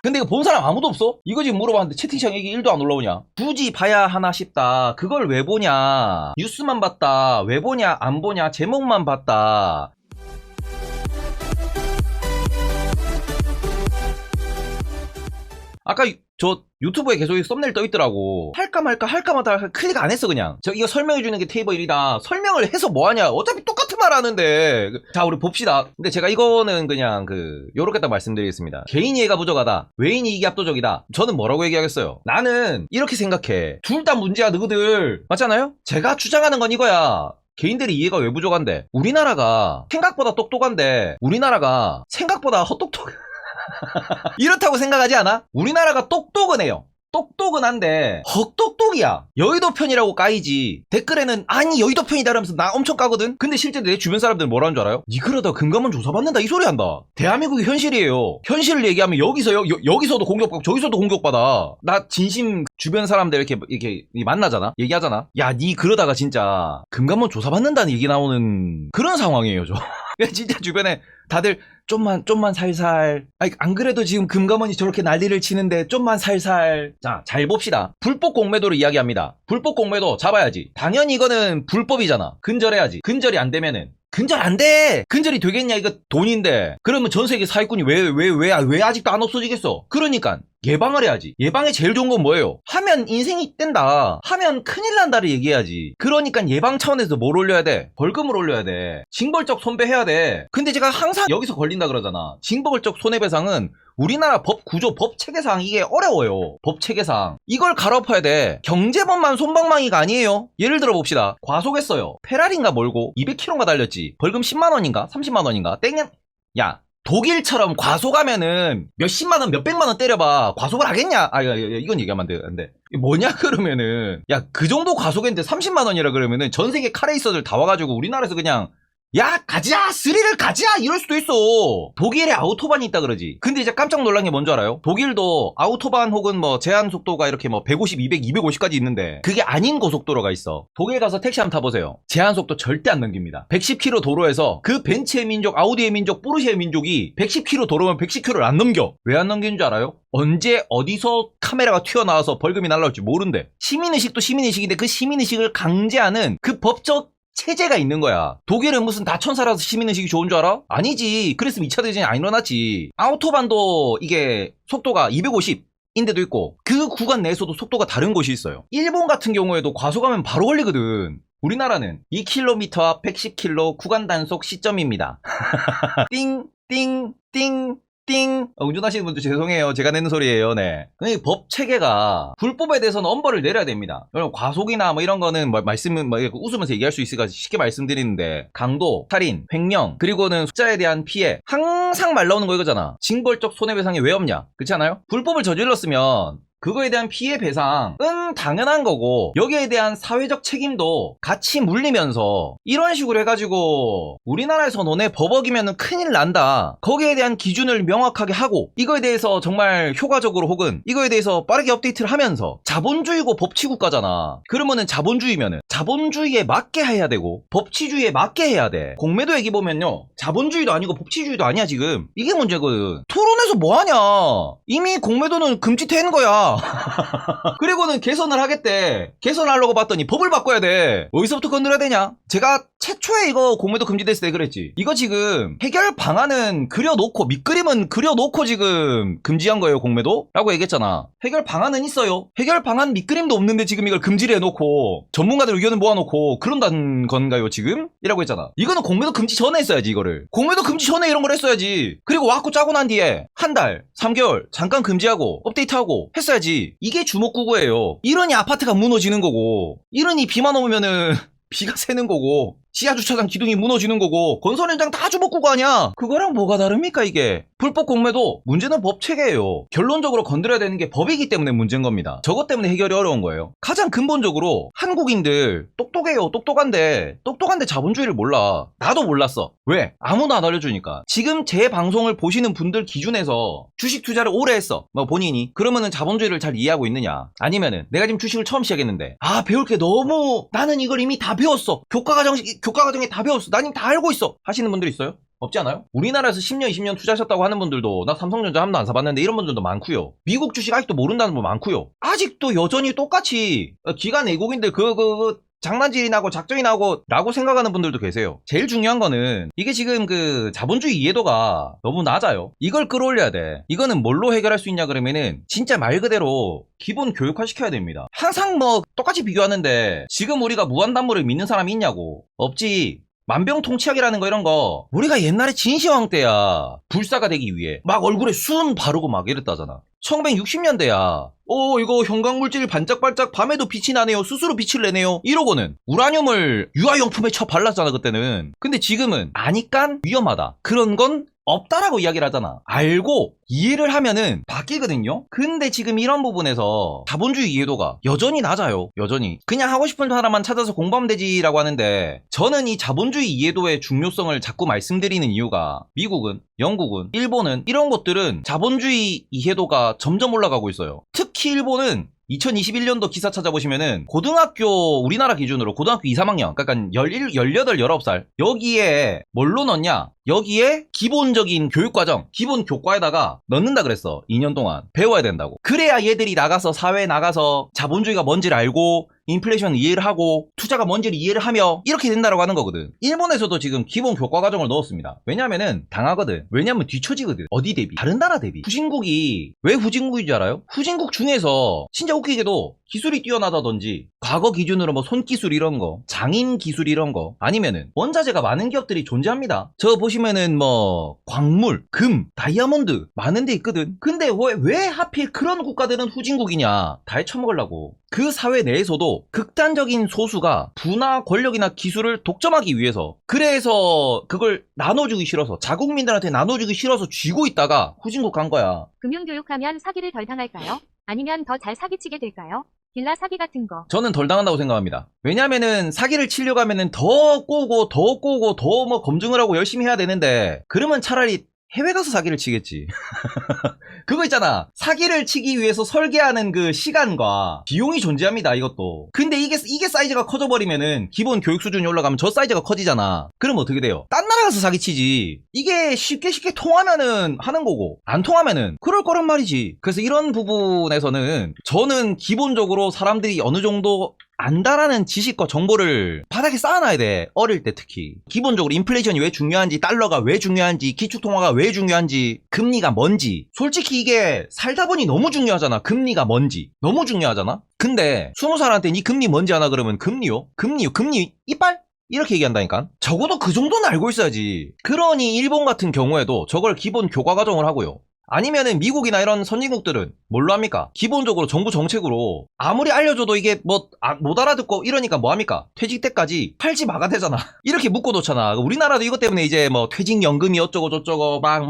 근데 이거 본 사람 아무도 없어? 이거 지금 물어봤는데 채팅창 얘기 1도 안 올라오냐? 굳이 봐야 하나 싶다. 그걸 왜 보냐? 뉴스만 봤다. 왜 보냐? 안 보냐? 제목만 봤다. 아까 저 유튜브에 계속 썸네일 떠있더라고. 할까 말까 할까 말까 클릭 안 했어 그냥. 저 이거 설명해주는 게 테이블 1이다. 설명을 해서 뭐하냐. 어차피 똑같은 말 하는데. 자 우리 봅시다. 근데 제가 이거는 그냥 요렇게 딱 말씀드리겠습니다. 개인 이해가 부족하다. 외인 이익이 압도적이다. 저는 뭐라고 얘기하겠어요. 나는 이렇게 생각해. 둘 다 문제야 너희들. 맞잖아요? 제가 주장하는 건 이거야. 개인들이 이해가 왜 부족한데? 우리나라가 생각보다 똑똑한데 우리나라가 생각보다 헛똑똑 이렇다고 생각하지 않아? 우리나라가 똑똑은 해요. 똑똑은 한데 헛똑똑이야. 여의도 편이라고 까이지. 댓글에는 아니 여의도 편이다 이러면서 나 엄청 까거든. 근데 실제 내 주변 사람들은 뭐라는 줄 알아요? 니 그러다 금감원 조사받는다 이 소리 한다. 대한민국이 현실이에요. 현실을 얘기하면 여기서도 공격받고 저기서도 공격받아. 나 진심 주변 사람들 이렇게 만나잖아. 얘기하잖아. 야 니 그러다가 진짜 금감원 조사받는다는 얘기 나오는 그런 상황이에요 저. 진짜 주변에 다들 좀만 살살. 아니, 안 그래도 지금 금감원이 저렇게 난리를 치는데 좀만 살살. 자, 잘 봅시다. 불법 공매도를 이야기합니다. 불법 공매도 잡아야지. 당연히 이거는 불법이잖아. 근절해야지. 근절이 안 되면은 근절 안 돼! 근절이 되겠냐? 이거 돈인데. 그러면 전 세계 사기꾼이 왜 아직도 안 없어지겠어? 그러니까 예방을 해야지. 예방에 제일 좋은 건 뭐예요? 하면 인생이 뗀다. 하면 큰일 난다를 얘기해야지. 그러니까 예방 차원에서 뭘 올려야 돼? 벌금을 올려야 돼. 징벌적 손배해야 돼. 근데 제가 항상 여기서 걸린다 그러잖아. 징벌적 손해배상은 우리나라 법 구조, 법 체계상 이게 어려워요. 법 체계상. 이걸 갈아엎어야 돼. 경제법만 솜방망이가 아니에요. 예를 들어 봅시다. 과속했어요. 페라리인가 몰고 200km가 달렸지. 벌금 10만원인가? 30만원인가? 땡냥. 야. 독일처럼 과속하면은 몇십만원, 몇백만원 때려봐. 과속을 하겠냐? 이건 얘기하면 안 돼. 뭐냐, 그러면은. 야, 그 정도 과속했는데 30만원이라 그러면은 전 세계 카레이서들 다 와가지고 우리나라에서 그냥 야 가자 스릴을 가자 이럴 수도 있어. 독일에 아우토반이 있다 그러지. 근데 이제 깜짝 놀란 게 뭔지 알아요? 독일도 아우토반 혹은 뭐 제한 속도가 이렇게 뭐 150, 200, 250까지 있는데 그게 아닌 고속도로가 있어. 독일 가서 택시 한번 타보세요. 제한 속도 절대 안 넘깁니다. 110km 도로에서 그 벤츠의 민족, 아우디의 민족, 포르쉐의 민족이 110km 도로면 110km를 안 넘겨. 왜 안 넘기는 줄 알아요? 언제 어디서 카메라가 튀어나와서 벌금이 날라올지 모른대. 시민의식도 시민의식인데 그 시민의식을 강제하는 그 법적 체제가 있는 거야. 독일은 무슨 다천사라서 시민의식이 좋은 줄 알아? 아니지. 그랬으면 2차 대전이 안 일어났지. 아우토반도 이게 속도가 250인데도 있고 그 구간 내에서도 속도가 다른 곳이 있어요. 일본 같은 경우에도 과속하면 바로 걸리거든. 우리나라는 2km 앞 110km 구간 단속 시점입니다. 띵, 띵, 띵. 띵! 운전하시는 분들 죄송해요. 제가 내는 소리예요. 네. 법 체계가 불법에 대해서는 엄벌을 내려야 됩니다. 여러분 과속이나 뭐 이런 거는 웃으면서 얘기할 수 있으니까 쉽게 말씀드리는데 강도, 살인, 횡령, 그리고는 숫자에 대한 피해 항상 말 나오는 거 이거잖아. 징벌적 손해배상이 왜 없냐? 그렇지 않아요? 불법을 저질렀으면 그거에 대한 피해 배상은 당연한 거고 여기에 대한 사회적 책임도 같이 물리면서 이런 식으로 해가지고 우리나라에서 너네 법 어기면은 큰일 난다. 거기에 대한 기준을 명확하게 하고 이거에 대해서 정말 효과적으로 혹은 이거에 대해서 빠르게 업데이트를 하면서 자본주의고 법치국가잖아. 그러면은 자본주의면은 자본주의에 맞게 해야 되고 법치주의에 맞게 해야 돼. 공매도 얘기 보면요. 자본주의도 아니고 법치주의도 아니야 지금. 이게 문제거든. 토론에서 뭐하냐. 이미 공매도는 금지된 거야. 그리고는 개선을 하겠대. 개선하려고 봤더니 법을 바꿔야 돼. 어디서부터 건드려야 되냐? 제가 최초에 이거 공매도 금지됐을 때 그랬지. 이거 지금 해결 방안은 그려놓고 밑그림은 그려놓고 지금 금지한 거예요 공매도? 라고 얘기했잖아. 해결 방안은 있어요. 해결 방안 밑그림도 없는데 지금 이걸 금지를 해놓고 전문가들 의견을 모아놓고 그런다는 건가요 지금? 이라고 했잖아. 이거는 공매도 금지 전에 했어야지 이거를. 공매도 금지 전에 이런 걸 했어야지. 그리고 와꾸 짜고 난 뒤에 한 달, 3개월 잠깐 금지하고 업데이트하고 했어야지. 이게 주먹구구예요. 이러니 아파트가 무너지는 거고 이러니 비만 오면은 비가 새는 거고 지하주차장 기둥이 무너지는 거고 건설 현장 다 주먹구구 아니야. 그거랑 뭐가 다릅니까 이게. 불법 공매도 문제는 법 체계예요. 결론적으로 건드려야 되는 게 법이기 때문에 문제인 겁니다. 저것 때문에 해결이 어려운 거예요. 가장 근본적으로 한국인들 똑똑해요. 똑똑한데 자본주의를 몰라. 나도 몰랐어. 왜? 아무도 안 알려주니까. 지금 제 방송을 보시는 분들 기준에서 주식 투자를 오래 했어. 뭐 본인이. 그러면은 자본주의를 잘 이해하고 있느냐. 아니면은 내가 지금 주식을 처음 시작했는데 배울 게 너무 나는 이걸 이미 다 배웠어. 교과 과정에 다 배웠어. 난 이미 다 알고 있어. 하시는 분들 있어요? 없지 않아요? 우리나라에서 10년, 20년 투자하셨다고 하는 분들도 나 삼성전자 한 번도 안 사봤는데 이런 분들도 많고요. 미국 주식 아직도 모른다는 분 많고요. 아직도 여전히 똑같이 기관 외국인들 장난질이 나고 작정이 나고 라고 생각하는 분들도 계세요. 제일 중요한 거는 이게 지금 그 자본주의 이해도가 너무 낮아요. 이걸 끌어올려야 돼. 이거는 뭘로 해결할 수 있냐 그러면은 진짜 말 그대로 기본 교육화 시켜야 됩니다. 항상 뭐 똑같이 비교하는데 지금 우리가 무한담보를 믿는 사람이 있냐고. 없지. 만병통치약이라는 거 이런 거 우리가 옛날에 진시황 때야 불사가 되기 위해 막 얼굴에 순 바르고 막 이랬다잖아. 1960년대야 이거 형광물질 반짝반짝 밤에도 빛이 나네요. 스스로 빛을 내네요. 이러고는 우라늄을 유아용품에 쳐 발랐잖아 그때는. 근데 지금은 아니깐 위험하다. 그런 건 없다라고 이야기를 하잖아. 알고 이해를 하면은 바뀌거든요. 근데 지금 이런 부분에서 자본주의 이해도가 여전히 낮아요. 여전히 그냥 하고 싶은 사람만 찾아서 공부하면 되지라고 하는데, 저는 이 자본주의 이해도의 중요성을 자꾸 말씀드리는 이유가 미국은, 영국은, 일본은 이런 곳들은 자본주의 이해도가 점점 올라가고 있어요. 특히 일본은 2021년도 기사 찾아보시면은 고등학교, 우리나라 기준으로 고등학교 2, 3학년, 그러니까 18, 19살 여기에 뭘로 넣냐? 여기에 기본적인 교육과정, 기본 교과에다가 넣는다 그랬어. 2년 동안 배워야 된다고. 그래야 얘들이 나가서 사회에 나가서 자본주의가 뭔지를 알고 인플레이션 이해를 하고 투자가 뭔지를 이해를 하며 이렇게 된다라고 하는 거거든. 일본에서도 지금 기본 교과 과정을 넣었습니다. 왜냐면은 당하거든. 왜냐면 뒤처지거든. 어디 대비? 다른 나라 대비. 후진국이 왜 후진국인 줄 알아요? 후진국 중에서 진짜 웃기게도 기술이 뛰어나다든지 과거 기준으로 뭐 손기술 이런 거, 장인 기술 이런 거, 아니면은 원자재가 많은 기업들이 존재합니다. 저 보시면은 뭐 광물, 금, 다이아몬드 많은 데 있거든. 근데 왜 하필 그런 국가들은 후진국이냐? 다 헤쳐먹으려고. 그 사회 내에서도 극단적인 소수가 부나 권력이나 기술을 독점하기 위해서, 그래서 그걸 나눠주기 싫어서, 자국민들한테 나눠주기 싫어서 쥐고 있다가 후진국 간 거야. 금융교육하면 사기를 덜 당할까요? 아니면 더 잘 사기치게 될까요? 빌라 사기 같은 거. 저는 덜 당한다고 생각합니다. 왜냐면은 사기를 치려고 하면은 더 꼬고 더 뭐 검증을 하고 열심히 해야 되는데, 그러면 차라리 해외 가서 사기를 치겠지. 그거 있잖아. 사기를 치기 위해서 설계하는 그 시간과 비용이 존재합니다, 이것도. 근데 이게 사이즈가 커져버리면은 기본 교육 수준이 올라가면 저 사이즈가 커지잖아. 그럼 어떻게 돼요? 딴 나라 가서 사기치지. 이게 쉽게 통하면은 하는 거고, 안 통하면은 그럴 거란 말이지. 그래서 이런 부분에서는 저는 기본적으로 사람들이 어느 정도 안다라는 지식과 정보를 바닥에 쌓아놔야 돼. 어릴 때 특히. 기본적으로 인플레이션이 왜 중요한지, 달러가 왜 중요한지, 기축통화가 왜 중요한지, 금리가 뭔지. 솔직히 이게 살다 보니 너무 중요하잖아. 금리가 뭔지. 너무 중요하잖아. 근데 20살한테 니 금리 뭔지 아나 그러면 금리요? 금리 이빨? 이렇게 얘기한다니까. 적어도 그 정도는 알고 있어야지. 그러니 일본 같은 경우에도 저걸 기본 교과 과정을 하고요. 아니면은 미국이나 이런 선진국들은 뭘로 합니까? 기본적으로 정부 정책으로 아무리 알려줘도 이게 못 알아듣고 이러니까 뭐합니까? 퇴직 때까지 팔지 마가 되잖아. 이렇게 묶어놓잖아. 우리나라도 이것 때문에 이제 뭐 퇴직연금이 어쩌고 저쩌고 막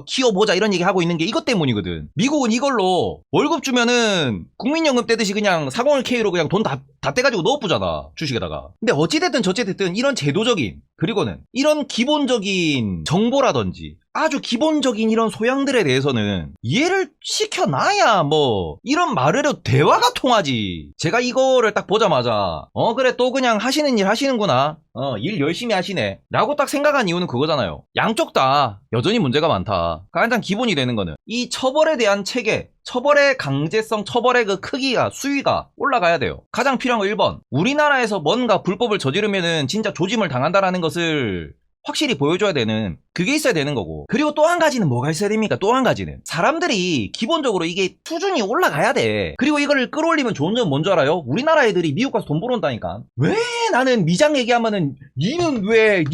키워보자 이런 얘기 하고 있는 게 이것 때문이거든. 미국은 이걸로 월급 주면은 국민연금 떼듯이 그냥 401k로 그냥 돈 다 떼가지고 넣어부잖아. 주식에다가. 근데 어찌됐든 저찌됐든 이런 제도적인, 그리고는 이런 기본적인 정보라든지 아주 기본적인 이런 소양들에 대해서는 이해를 시켜놔야 뭐 이런 말을 해도 대화가 통하지. 제가 이거를 딱 보자마자 그래 또 그냥 하시는 일 하시는구나, 일 열심히 하시네 라고 딱 생각한 이유는 그거잖아요. 양쪽 다 여전히 문제가 많다. 가장 기본이 되는 거는 이 처벌에 대한 체계, 처벌의 강제성, 처벌의 그 크기가, 수위가 올라가야 돼요. 가장 필요한 거 1번, 우리나라에서 뭔가 불법을 저지르면은 진짜 조짐을 당한다라는 것을 확실히 보여줘야 되는, 그게 있어야 되는 거고. 그리고 또 한 가지는 뭐가 있어야 됩니까? 또 한 가지는 사람들이 기본적으로 이게 수준이 올라가야 돼. 그리고 이거를 끌어올리면 좋은 점은 뭔지 알아요? 우리나라 애들이 미국 가서 돈 벌어온다니까. 왜 나는 미장 얘기하면은 니는 왜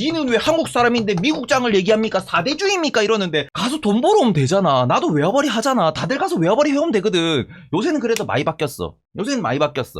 한국 사람인데 미국장을 얘기합니까? 사대주의입니까? 이러는데 가서 돈 벌어오면 되잖아. 나도 외화벌이 하잖아. 다들 가서 외화벌이 해오면 되거든. 요새는 그래도 많이 바뀌었어.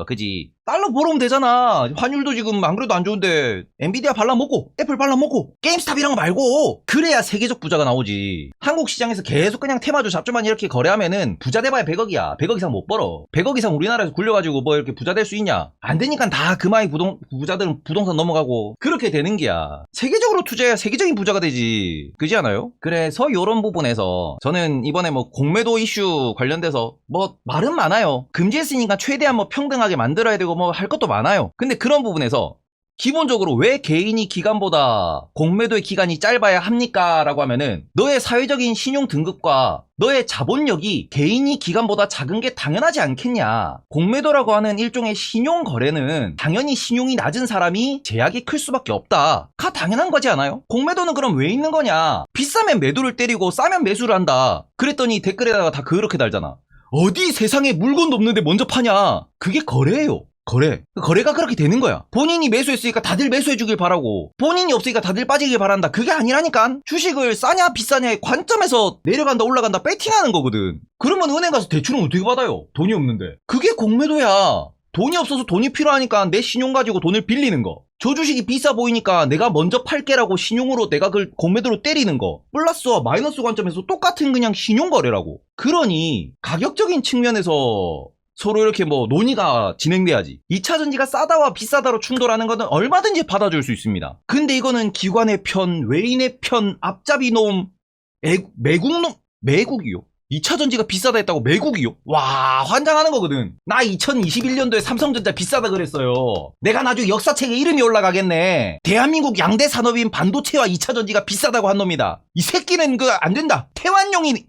그지? 달러 벌어오면 되잖아. 환율도 지금 안 그래도 안 좋은데 엔비디아 발라먹고 애플 발라먹고 게임스탑 이런 거 말고, 그래야 세계적 부자가 나오지. 한국 시장에서 계속 그냥 테마주 잡주만 이렇게 거래하면은 부자 돼봐야 100억이야. 100억 이상 못 벌어. 100억 이상 우리나라에서 굴려가지고 뭐 이렇게 부자 될 수 있냐? 안 되니까 다 그마이 부자들은 부동산 넘어가고 그렇게 되는 게야. 세계적으로 투자해야 세계적인 부자가 되지. 그지 않아요? 그래서 요런 부분에서 저는 이번에 뭐 공매도 이슈 관련돼서 뭐 말은 많아요. 금지했으니까 최대한 뭐 평등하게 만들어야 되고 뭐 할 것도 많아요. 근데 그런 부분에서 기본적으로 왜 개인이 기간보다 공매도의 기간이 짧아야 합니까? 라고 하면은 너의 사회적인 신용 등급과 너의 자본력이 개인이 기간보다 작은 게 당연하지 않겠냐. 공매도라고 하는 일종의 신용 거래는 당연히 신용이 낮은 사람이 제약이 클 수밖에 없다. 가 당연한 거지 않아요? 공매도는 그럼 왜 있는 거냐? 비싸면 매도를 때리고 싸면 매수를 한다. 그랬더니 댓글에다가 다 그렇게 달잖아. 어디 세상에 물건도 없는데 먼저 파냐? 그게 거래예요. 거래가 그렇게 되는 거야. 본인이 매수했으니까 다들 매수해주길 바라고, 본인이 없으니까 다들 빠지길 바란다. 그게 아니라니까. 주식을 싸냐 비싸냐의 관점에서 내려간다 올라간다 배팅하는 거거든. 그러면 은행 가서 대출은 어떻게 받아요? 돈이 없는데. 그게 공매도야. 돈이 없어서 돈이 필요하니까 내 신용 가지고 돈을 빌리는 거. 저 주식이 비싸 보이니까 내가 먼저 팔게라고 신용으로 내가 그걸 공매도로 때리는 거. 플러스와 마이너스 관점에서 똑같은 그냥 신용 거래라고. 그러니 가격적인 측면에서 서로 이렇게 뭐 논의가 진행돼야지. 2차전지가 싸다와 비싸다로 충돌하는 거는 얼마든지 받아줄 수 있습니다. 근데 이거는 기관의 편, 외인의 편, 앞잡이 놈, 매국놈, 매국이요. 2차전지가 비싸다 했다고 매국이요? 와, 환장하는 거거든. 나 2021년도에 삼성전자 비싸다 그랬어요. 내가 나중에 역사책에 이름이 올라가겠네. 대한민국 양대 산업인 반도체와 2차전지가 비싸다고 한 놈이다. 이 새끼는 안 된다. 태완용이.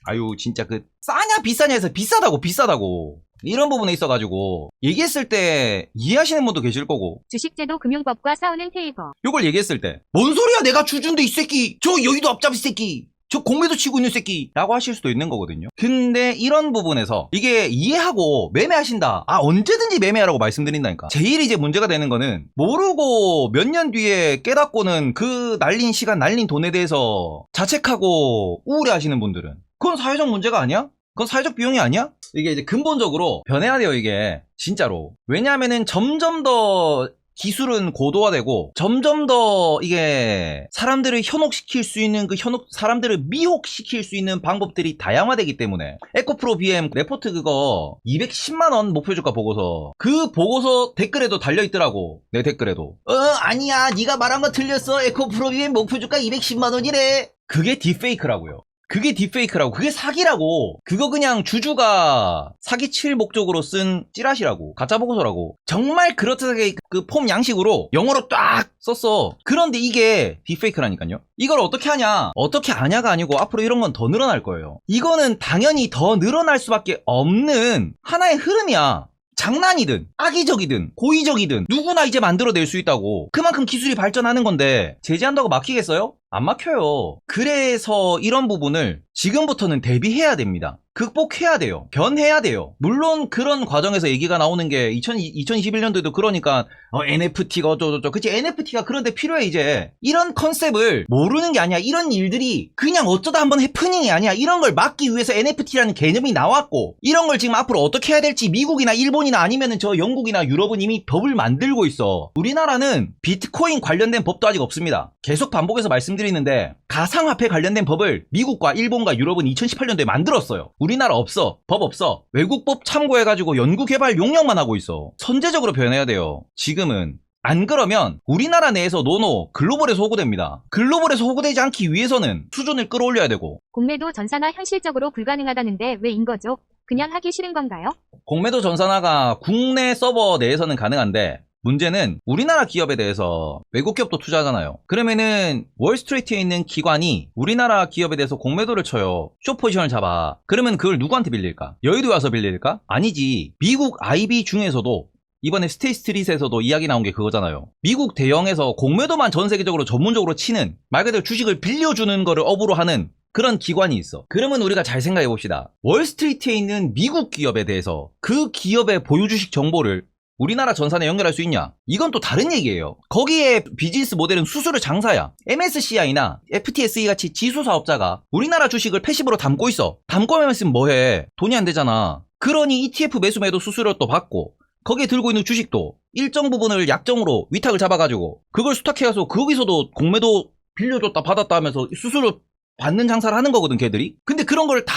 아유, 진짜 싸냐 비싸냐 해서 비싸다고 이런 부분에 있어가지고 얘기했을 때 이해하시는 분도 계실 거고, 주식제도 금융법과 싸우는 테이버. 요걸 얘기했을 때 뭔 소리야 내가 주주인데 이 새끼, 저 여의도 앞잡이 새끼, 저 공매도 치고 있는 새끼 라고 하실 수도 있는 거거든요. 근데 이런 부분에서 이게 이해하고 매매하신다, 언제든지 매매하라고 말씀드린다니까. 제일 이제 문제가 되는 거는 모르고 몇 년 뒤에 깨닫고는 그 날린 시간 날린 돈에 대해서 자책하고 우울해 하시는 분들은 그건 사회적 문제가 아니야? 그건 사회적 비용이 아니야? 이게 이제 근본적으로 변해야 돼요, 이게. 진짜로. 왜냐하면은 점점 더 기술은 고도화되고 점점 더 이게 사람들을 현혹시킬 수 있는 사람들을 미혹시킬 수 있는 방법들이 다양화되기 때문에 에코프로 BM 레포트 그거 210만원 목표주가 보고서, 그 보고서 댓글에도 달려있더라고. 내 댓글에도 아니야 네가 말한 거 틀렸어, 에코프로 BM 목표주가 210만원이래. 그게 딥페이크라고요. 그게 딥페이크라고. 그게 사기라고. 그거 그냥 주주가 사기칠 목적으로 쓴 찌라시라고. 가짜 보고서라고. 정말 그렇게 그 폼 양식으로 영어로 딱 썼어. 그런데 이게 딥페이크라니까요. 이걸 어떻게 하냐? 어떻게 아냐가 아니고 앞으로 이런 건 더 늘어날 거예요. 이거는 당연히 더 늘어날 수밖에 없는 하나의 흐름이야. 장난이든 악의적이든 고의적이든 누구나 이제 만들어낼 수 있다고. 그만큼 기술이 발전하는 건데 제재한다고 막히겠어요? 안 막혀요. 그래서 이런 부분을 지금부터는 대비해야 됩니다. 극복해야 돼요. 변해야 돼요. 물론 그런 과정에서 얘기가 나오는 게 2021년도에도 그러니까 NFT가 어쩌고저쩌고. 그치, NFT가 그런데 필요해. 이제 이런 컨셉을 모르는 게 아니야. 이런 일들이 그냥 어쩌다 한번 해프닝이 아니야. 이런 걸 막기 위해서 NFT라는 개념이 나왔고, 이런 걸 지금 앞으로 어떻게 해야 될지 미국이나 일본이나 아니면은 저 영국이나 유럽은 이미 법을 만들고 있어. 우리나라는 비트코인 관련된 법도 아직 없습니다. 계속 반복해서 말씀드리는데 가상화폐 관련된 법을 미국과 일본과 유럽은 2018년도에 만들었어요. 우리나라 없어. 법 없어. 외국법 참고해가지고 연구개발 용역만 하고 있어. 선제적으로 변해야 돼요. 지금은. 안 그러면 우리나라 내에서 노노 글로벌에서 호구됩니다. 글로벌에서 호구되지 않기 위해서는 수준을 끌어올려야 되고. 공매도 전산화 현실적으로 불가능하다는데 왜인 거죠? 그냥 하기 싫은 건가요? 공매도 전산화가 국내 서버 내에서는 가능한데 문제는 우리나라 기업에 대해서 외국 기업도 투자하잖아요. 그러면은 월스트리트에 있는 기관이 우리나라 기업에 대해서 공매도를 쳐요. 숏포지션을 잡아. 그러면 그걸 누구한테 빌릴까? 여의도에 와서 빌릴까? 아니지. 미국 IB 중에서도 이번에 스테이스트릿에서도 이야기 나온 게 그거잖아요. 미국 대형에서 공매도만 전 세계적으로 전문적으로 치는, 말 그대로 주식을 빌려주는 거를 업으로 하는 그런 기관이 있어. 그러면 우리가 잘 생각해 봅시다. 월스트리트에 있는 미국 기업에 대해서 그 기업의 보유 주식 정보를 우리나라 전산에 연결할 수 있냐? 이건 또 다른 얘기예요. 거기에 비즈니스 모델은 수수료 장사야. MSCI나 FTSE 같이 지수 사업자가 우리나라 주식을 패시브로 담고 있어. 담고만 있으면 뭐해? 돈이 안 되잖아. 그러니 ETF 매수 매도 수수료 또 받고, 거기에 들고 있는 주식도 일정 부분을 약정으로 위탁을 잡아가지고 그걸 수탁해가서 거기서도 공매도 빌려줬다 받았다 하면서 수수료 받는 장사를 하는 거거든, 걔들이. 근데 그런 걸 다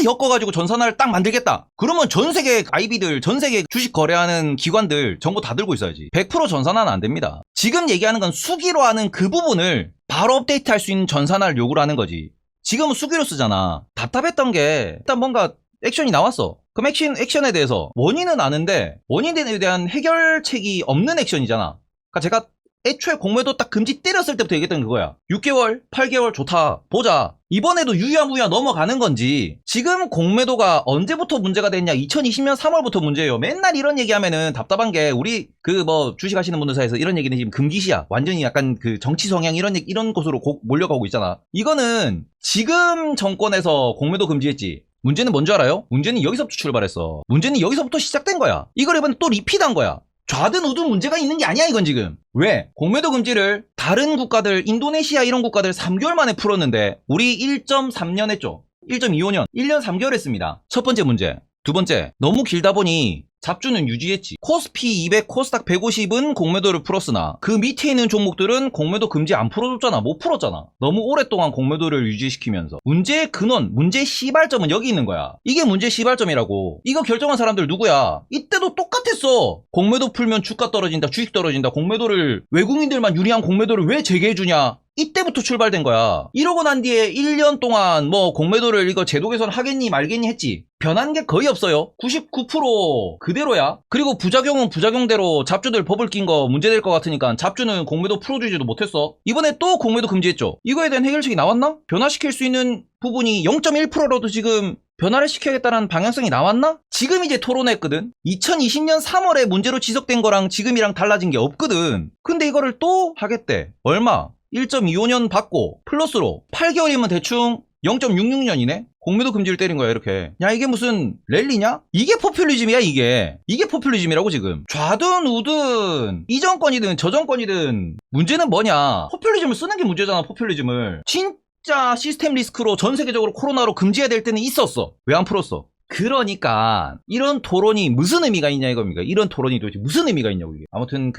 엮어가지고 전산화를 딱 만들겠다. 그러면 전 세계 IB들, 전 세계 주식 거래하는 기관들 정보 다 들고 있어야지. 100% 전산화는 안 됩니다. 지금 얘기하는 건 수기로 하는 그 부분을 바로 업데이트할 수 있는 전산화를 요구를 하는 거지. 지금은 수기로 쓰잖아. 답답했던 게 일단 뭔가 액션이 나왔어. 그럼 액션에 대해서 원인은 아는데 원인에 대한 해결책이 없는 액션이잖아. 그러니까 제가 애초에 공매도 딱 금지 때렸을 때부터 얘기했던 그거야. 6개월, 8개월 좋다. 보자. 이번에도 유야무야 넘어가는 건지 지금 공매도가 언제부터 문제가 됐냐? 2020년 3월부터 문제예요. 맨날 이런 얘기하면은 답답한 게 우리 그 뭐 주식하시는 분들 사이에서 이런 얘기는 지금 금기시야. 완전히 약간 그 정치 성향 이런 곳으로 몰려가고 있잖아. 이거는 지금 정권에서 공매도 금지했지. 문제는 뭔지 알아요? 문제는 여기서부터 출발했어. 문제는 여기서부터 시작된 거야. 이걸 이번에 또 리피트한 거야. 좌든 우든 문제가 있는 게 아니야 이건 지금. 왜? 공매도 금지를 다른 국가들 인도네시아 이런 국가들 3개월 만에 풀었는데 우리 1.3년 했죠. 1.25년 1년 3개월 했습니다. 첫 번째 문제. 두 번째, 너무 길다 보니 잡주는 유지했지. 코스피 200, 코스닥 150은 공매도를 풀었으나 그 밑에 있는 종목들은 공매도 금지 안 풀어줬잖아. 못 풀었잖아. 너무 오랫동안 공매도를 유지시키면서. 문제의 근원, 문제의 시발점은 여기 있는 거야. 이게 문제의 시발점이라고. 이거 결정한 사람들 누구야? 이때도 똑같았어. 공매도 풀면 주가 떨어진다, 주식 떨어진다. 공매도를 외국인들만 유리한 공매도를 왜 재개해주냐? 이때부터 출발된 거야. 이러고 난 뒤에 1년 동안 뭐 공매도를 이거 제도 개선하겠니 말겠니 했지. 변한 게 거의 없어요. 99% 그대로야. 그리고 부작용은 부작용대로 잡주들 법을 낀 거 문제될 것 같으니까 잡주는 공매도 풀어주지도 못했어. 이번에 또 공매도 금지했죠. 이거에 대한 해결책이 나왔나? 변화시킬 수 있는 부분이 0.1%라도 지금 변화를 시켜야겠다는 방향성이 나왔나? 지금 이제 토론했거든. 2020년 3월에 문제로 지적된 거랑 지금이랑 달라진 게 없거든. 근데 이거를 또 하겠대. 얼마? 1.25년 받고 플러스로 8개월이면 대충 0.66년이네? 공매도 금지를 때린 거야 이렇게. 야 이게 무슨 랠리냐? 이게 포퓰리즘이야 이게. 이게 포퓰리즘이라고 지금. 좌든 우든 이 정권이든 저 정권이든 문제는 뭐냐? 포퓰리즘을 쓰는 게 문제잖아. 포퓰리즘을. 진짜 시스템 리스크로 전 세계적으로 코로나로 금지해야 될 때는 있었어. 왜 안 풀었어? 그러니까 이런 토론이 무슨 의미가 있냐 이겁니까? 이런 토론이 도대체 무슨 의미가 있냐고 이게. 아무튼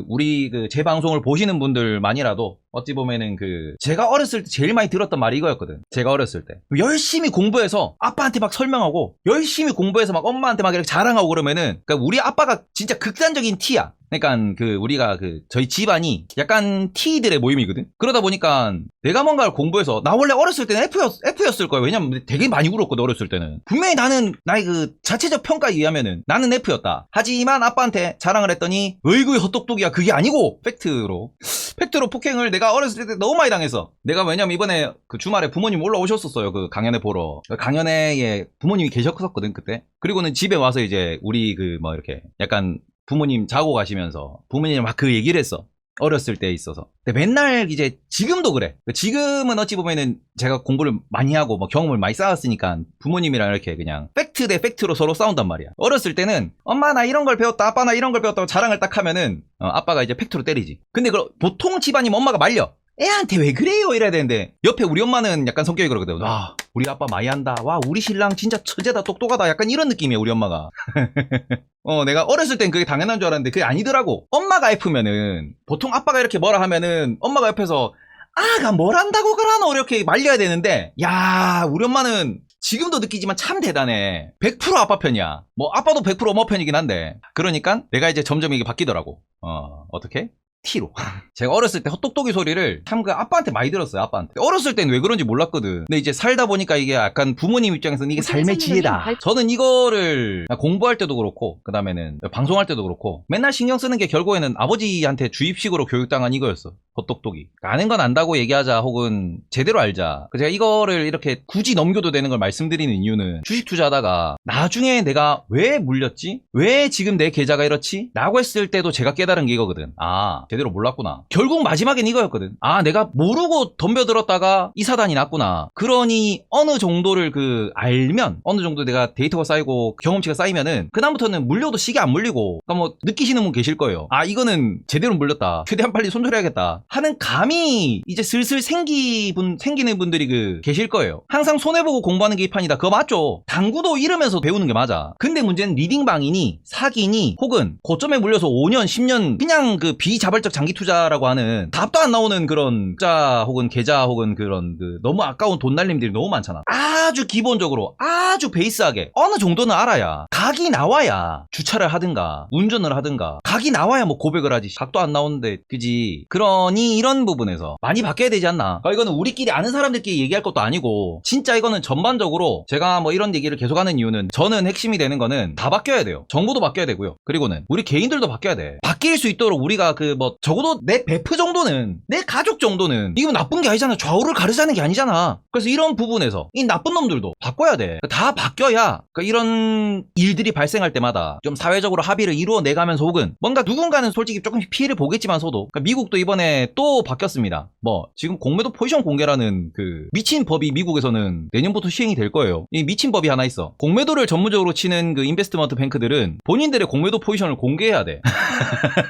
우리 제 방송을 보시는 분들만이라도 어찌 보면은 제가 어렸을 때 제일 많이 들었던 말이 이거였거든. 제가 어렸을 때 열심히 공부해서 아빠한테 막 설명하고 열심히 공부해서 막 엄마한테 막 이렇게 자랑하고 그러면은 그러니까 우리 아빠가 진짜 극단적인 T야. 그러니까 우리가 저희 집안이 약간 T들의 모임이거든. 그러다 보니까 내가 뭔가를 공부해서 나 원래 어렸을 때는 F였을 거야. 왜냐면 되게 많이 울었거든 어렸을 때는. 분명히 나는 나의 자체적 평가에 의하면은 나는 F였다. 하지만 아빠한테 자랑을 했더니 어이구 헛똑똑이야. 그게 아니고 팩트로 폭행을 내가 어렸을 때 너무 많이 당했어. 내가 왜냐면 이번에 주말에 부모님 올라오셨었어요. 강연회 보러. 강연회에 부모님이 계셨었거든 그때. 그리고는 집에 와서 이제 우리 뭐 이렇게 약간 부모님 자고 가시면서 부모님 막 얘기를 했어. 어렸을 때에 있어서. 근데 맨날 이제 지금도 그래. 지금은 어찌 보면은 제가 공부를 많이 하고 뭐 경험을 많이 쌓았으니까 부모님이랑 이렇게 그냥 팩트 대 팩트로 서로 싸운단 말이야. 어렸을 때는 엄마 나 이런 걸 배웠다, 아빠 나 이런 걸 배웠다고 자랑을 딱 하면은 아빠가 이제 팩트로 때리지. 근데 보통 집안이면 엄마가 말려. 애한테 왜 그래요? 이래야 되는데 옆에 우리 엄마는 약간 성격이 그러거든. 와 우리 아빠 많이 한다. 와 우리 신랑 진짜 천재다 똑똑하다. 약간 이런 느낌이야 우리 엄마가. 내가 어렸을 땐 그게 당연한 줄 알았는데 그게 아니더라고. 엄마가 F면은 보통 아빠가 이렇게 뭐라 하면은 엄마가 옆에서 아가 뭘 한다고 그러노 이렇게 말려야 되는데 야 우리 엄마는 지금도 느끼지만 참 대단해. 100% 아빠 편이야. 뭐 아빠도 100% 엄마 편이긴 한데 그러니까 내가 이제 점점 이게 바뀌더라고. 어떻게? T로. 제가 어렸을 때 헛똑똑이 소리를 참 아빠한테 많이 들었어요. 아빠한테. 어렸을 땐 왜 그런지 몰랐거든. 근데 이제 살다 보니까 이게 약간 부모님 입장에서는 이게 삶의 지혜다. 저는 이거를 공부할 때도 그렇고 그 다음에는 방송할 때도 그렇고 맨날 신경 쓰는 게 결국에는 아버지한테 주입식으로 교육당한 이거였어. 헛똑똑이. 아는 건 안다고 얘기하자 혹은 제대로 알자. 제가 이거를 이렇게 굳이 넘겨도 되는 걸 말씀드리는 이유는 주식 투자하다가 나중에 내가 왜 물렸지? 왜 지금 내 계좌가 이렇지? 라고 했을 때도 제가 깨달은 게 이거거든. 제대로 몰랐구나. 결국 마지막엔 이거였거든. 내가 모르고 덤벼들었다가 이 사단이 났구나. 그러니 어느 정도를 알면 어느 정도 내가 데이터가 쌓이고 경험치가 쌓이면은 그다음부터는 물려도 시계 안 물리고 그러니까 뭐 느끼시는 분 계실 거예요. 이거는 제대로 물렸다. 최대한 빨리 손절해야겠다. 하는 감이 이제 슬슬 생기는 분들이 계실 거예요. 항상 손해보고 공부하는 게 이 판이다. 그거 맞죠? 당구도 이러면서 배우는 게 맞아. 근데 문제는 리딩방이니 사기니 혹은 고점에 물려서 5년 10년 그냥 비자발적 장기 투자라고 하는 답도 안 나오는 그런 투자 혹은 계좌 혹은 그런 너무 아까운 돈 날림들이 너무 많잖아. 아주 기본적으로 아주 베이스하게 어느 정도는 알아야 각이 나와야 주차를 하든가 운전을 하든가 각이 나와야 뭐 고백을 하지. 각도 안 나오는데 그지. 그러니 이런 부분에서 많이 바뀌어야 되지 않나. 그러니까 이거는 우리끼리 아는 사람들끼리 얘기할 것도 아니고 진짜 이거는 전반적으로 제가 뭐 이런 얘기를 계속하는 이유는 저는 핵심이 되는 거는 다 바뀌어야 돼요. 정부도 바뀌어야 되고요. 그리고는 우리 개인들도 바뀌어야 돼. 바뀔 수 있도록 우리가 그 뭐 적어도 내 베프 정도는 내 가족 정도는 이거 나쁜 게 아니잖아. 좌우를 가르자는 게 아니잖아. 그래서 이런 부분에서 이 나쁜 놈들도 바꿔야 돼. 다 바뀌어야 그러니까 이런 일들이 발생할 때마다 좀 사회적으로 합의를 이루어내가면서 혹은 뭔가 누군가는 솔직히 조금씩 피해를 보겠지만서도 그러니까 미국도 이번에 또 바뀌었습니다. 뭐 지금 공매도 포지션 공개라는 그 미친 법이 미국에서는 내년부터 시행이 될 거예요. 이 미친 법이 하나 있어. 공매도를 전문적으로 치는 그 인베스트먼트 뱅크들은 본인들의 공매도 포지션을 공개해야 돼.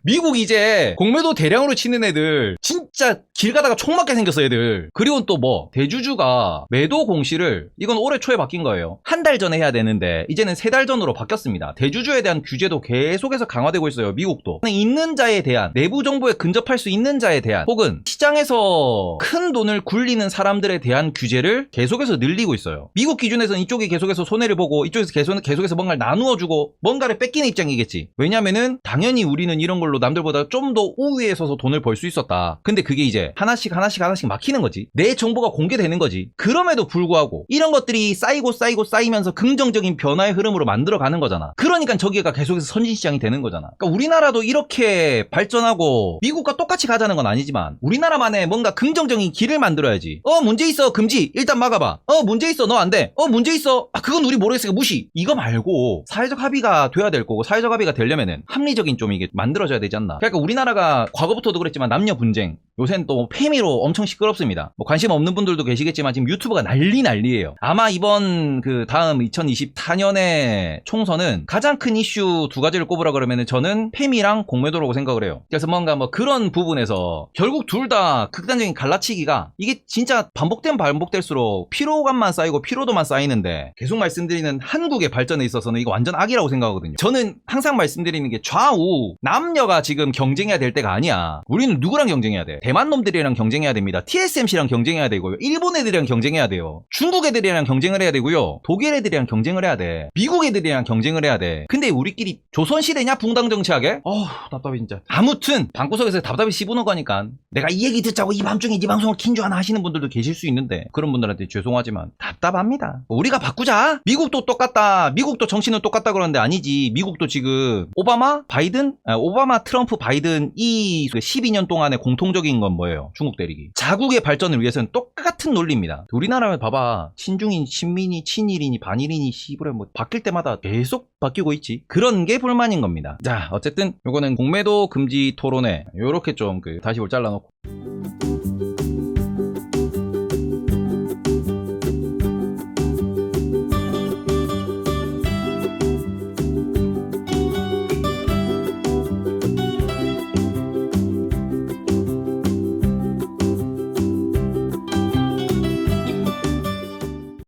미국 이제 공매도 대량으로 치는 애들 진짜 길 가다가 총 맞게 생겼어 애들. 그리고 또 뭐 대주주가 매도 공시를 이건 올해 초에 바뀐 거예요. 한 달 전에 해야 되는데 이제는 3달 전으로 바뀌었습니다. 대주주에 대한 규제도 계속해서 강화되고 있어요. 미국도. 있는 자에 대한 내부 정보에 근접할 수 있는 자에 대한 혹은 시장에서 큰 돈을 굴리는 사람들에 대한 규제를 계속해서 늘리고 있어요. 미국 기준에서는 이쪽이 계속해서 손해를 보고 이쪽에서 계속해서 뭔가를 나누어주고 뭔가를 뺏기는 입장이겠지. 왜냐면은 당연히 우리는 이런 걸로 남들보다 좀 더 우위에 서서 돈을 벌 수 있었다. 근데 그게 이제 하나씩 막히는 거지. 내 정보가 공개되는 거지. 그럼에도 불구하고 이런 것들이 쌓이면서 긍정적인 변화의 흐름으로 만들어가는 거잖아. 그러니까 저기가 계속해서 선진시장이 되는 거잖아. 그러니까 우리나라도 이렇게 발전하고 미국과 똑같이 가자는 건 아니지만 우리나라만의 뭔가 긍정적인 길을 만들어야지. 문제 있어 금지 일단 막아봐. 문제 있어 너 안 돼. 문제 있어 그건 우리 모르겠으니까 무시. 이거 말고 사회적 합의가 돼야 될 거고 사회적 합의가 되려면은 합리적인 좀 이게 만들어져야 되지 않나. 그러니까 우리나라가 과거부터도 그랬지만 남녀 분쟁 요새는 또 페미로 엄청 시끄럽습니다. 뭐 관심 없는 분들도 계시겠지만 지금 유튜브가 난리예요. 아마 이번 그 다음 2024년의 총선은 가장 큰 이슈 2가지를 꼽으라 그러면은 저는 페미랑 공매도라고 생각을 해요. 그래서 뭔가 뭐 그런 부분에서 결국 둘 다 극단적인 갈라치기가 이게 진짜 반복될수록 피로감만 쌓이고 피로도만 쌓이는데 계속 말씀드리는 한국의 발전에 있어서는 이거 완전 악이라고 생각하거든요. 저는 항상 말씀드리는 게 좌우 남녀가 지금 경쟁해야 될 때가 아니야. 우리는 누구랑 경쟁해야 돼? 대만 놈들이랑 경쟁해야 됩니다. TSMC랑 경쟁해야 되고요. 일본 애들이랑 경쟁해야 돼요. 중국 애들이랑 경쟁을 해야 되고요. 독일 애들이랑 경쟁을 해야 돼. 미국 애들이랑 경쟁을 해야 돼. 근데 우리끼리 조선시대냐 붕당 정치하게? 답답해 진짜. 아무튼 방구석에서 답답해 씹어놓은 거니까 내가 이 얘기 듣자고 이 밤중에 네 방송을 킨 줄 아나 하시는 분들도 계실 수 있는데 그런 분들한테 죄송하지만 답답합니다. 우리가 바꾸자. 미국도 똑같다. 미국도 정치는 똑같다 그러는데 아니지. 미국도 지금 오바마 트럼프 바이든 이 12년 동안의 공통적인 건 뭐예요? 중국 때리기. 자국의 발전을 위해서는 똑같은 논리입니다. 우리나라면 봐봐. 친중인, 친민이, 친일이니, 반일이니, 시부레 뭐 바뀔 때마다 계속 바뀌고 있지. 그런 게 불만인 겁니다. 자, 어쨌든 요거는 공매도 금지 토론회 요렇게 좀 다시 잘라놓고